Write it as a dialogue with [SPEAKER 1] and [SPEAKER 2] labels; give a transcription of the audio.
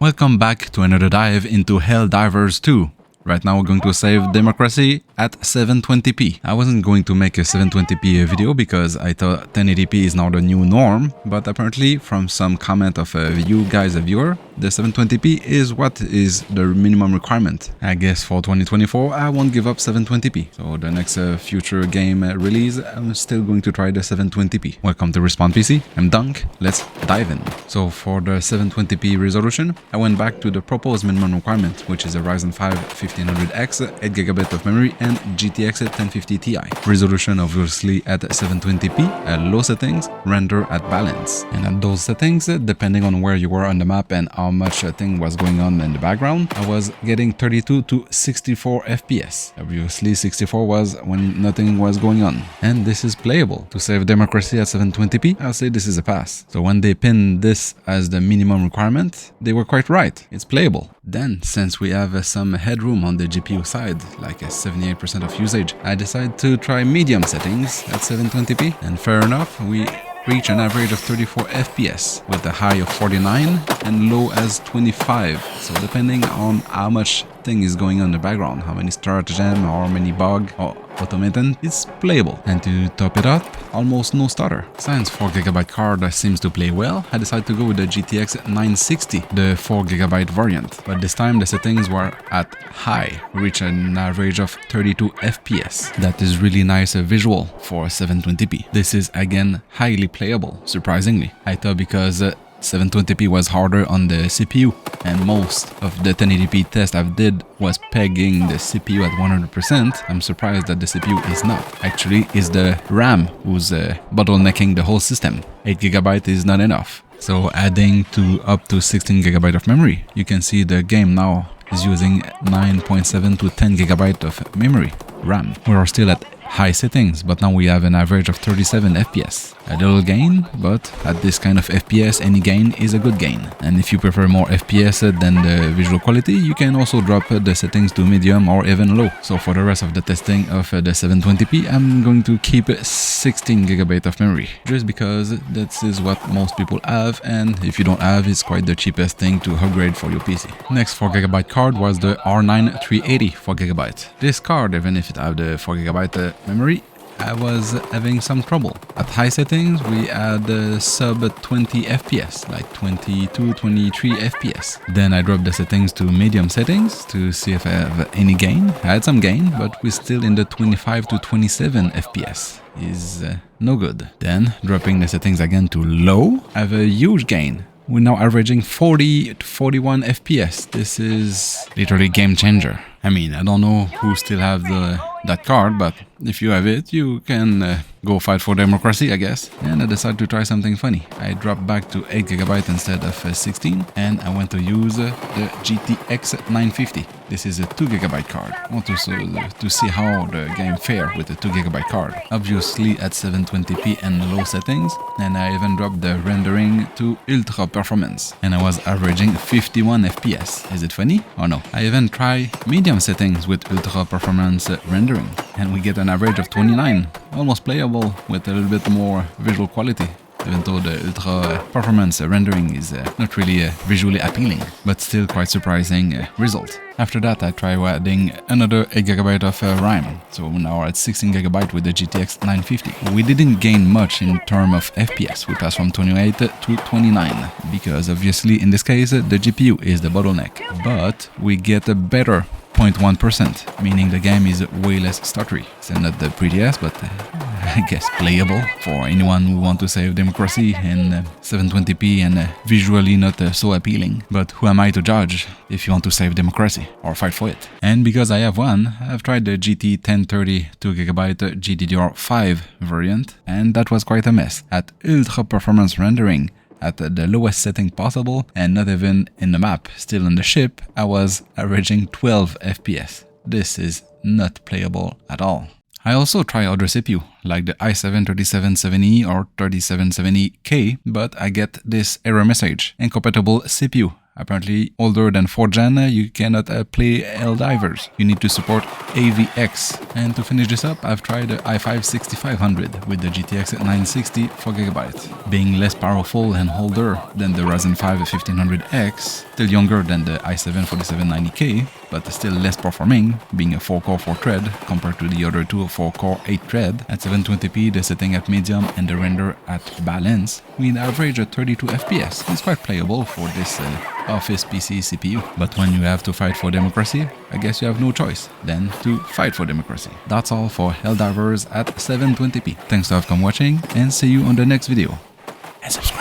[SPEAKER 1] Welcome back to another dive into Helldivers 2. Right now we're going to save democracy at 720p. I wasn't going to make a 720p video because I thought 1080p is now the new norm, but apparently from some comment of you guys, a viewer, the 720p is what is the minimum requirement. I guess for 2024 I won't give up 720p. So the next future game release, I'm still going to try the 720p. Welcome to Respawn PC, I'm Dunk, let's dive in. So for the 720p resolution, I went back to the proposed minimum requirement, which is a Ryzen 5 1500X, 8GB of memory and GTX 1050 Ti. Resolution obviously at 720p, low settings, render at balance. And at those settings, depending on where you were on the map and how much thing was going on in the background, I was getting 32 to 64 FPS. Obviously 64 was when nothing was going on. And this is playable. To save democracy at 720p, I'll say this is a pass. So when they pinned this as the minimum requirement, they were quite right. It's playable. Then, since we have some headroom on the GPU side, like a 78% of usage, I decided to try medium settings at 720p. And fair enough, we reach an average of 34 FPS with a high of 49 and low as 25. So depending on how much thing is going on in the background, how many stratagem or how many bug or automaton, it's playable. And to top it up, almost no stutter. Since 4GB card seems to play well, I decided to go with the GTX 960, the 4GB variant. But this time the settings were at high, reach an average of 32 FPS. That is really nice visual for 720p. This is again highly playable, surprisingly. I thought because 720p was harder on the CPU, and most of the 1080p test I've did was pegging the CPU at 100%. I'm surprised that the CPU is not. Actually, it's the RAM who's bottlenecking the whole system. 8GB is not enough. So adding to up to 16GB of memory, you can see the game now is using 9.7 to 10GB of memory RAM. We are still at high settings, but now we have an average of 37 FPS. A little gain, but at this kind of FPS, any gain is a good gain. And if you prefer more FPS than the visual quality, you can also drop the settings to medium or even low. So for the rest of the testing of the 720p, I'm going to keep 16GB of memory, just because that is what most people have, and if you don't have, it's quite the cheapest thing to upgrade for your PC. Next 4GB card was the R9 380 4GB. This card, even if it have the 4GB memory, I was having some trouble. At high settings, we had sub 20 FPS, like 22, 23 FPS. Then I dropped the settings to medium settings to see if I have any gain. I had some gain, but we're still in the 25 to 27 FPS. Is no good. Then, dropping the settings again to low, I have a huge gain. We're now averaging 40 to 41 FPS. This is literally game changer. I mean, I don't know who still have that card, but if you have it, you can go fight for democracy, I guess. And I decided to try something funny. I dropped back to 8GB instead of 16, and I went to use the GTX 950. This is a 2GB card. I want to see how the game fare with the 2GB card. Obviously at 720p and low settings, and I even dropped the rendering to ultra performance, and I was averaging 51 FPS. Is it funny or no? I even try medium settings with ultra performance rendering, and we get an average of 29, almost playable with a little bit more visual quality, even though the ultra performance rendering is not really visually appealing, but still quite surprising result. After that, I tried adding another 8GB of RAM, so now we're at 16GB with the GTX 950. We didn't gain much in terms of FPS, we passed from 28 to 29, because obviously in this case the GPU is the bottleneck, but we get a better 0.1%, meaning the game is way less stuttery. It's not the prettiest, but I guess playable for anyone who want to save democracy in 720p and visually not so appealing. But who am I to judge if you want to save democracy or fight for it? And because I have one, I've tried the GT 1030 2GB GDDR5 variant, and that was quite a mess. At ultra performance rendering, at the lowest setting possible, and not even in the map, still on the ship, I was averaging 12 FPS. This is not playable at all. I also try other CPU, like the i7 3770 or 3770K, but I get this error message, incompatible CPU. Apparently, older than 4th gen, you cannot play Helldivers. You need to support AVX. And to finish this up, I've tried the i5 6500 with the GTX at 960 4GB. Being less powerful and older than the Ryzen 5 1500X, still younger than the i7 4790K, but still less performing, being a 4-core 4-thread compared to the other two 4-core 8-thread. At 720p, the setting at medium and the render at balance, we average a 32 FPS. It's quite playable for this office PC CPU. But when you have to fight for democracy, I guess you have no choice than to fight for democracy. That's all for Helldivers at 720p. Thanks to have come watching, and see you on the next video. And subscribe.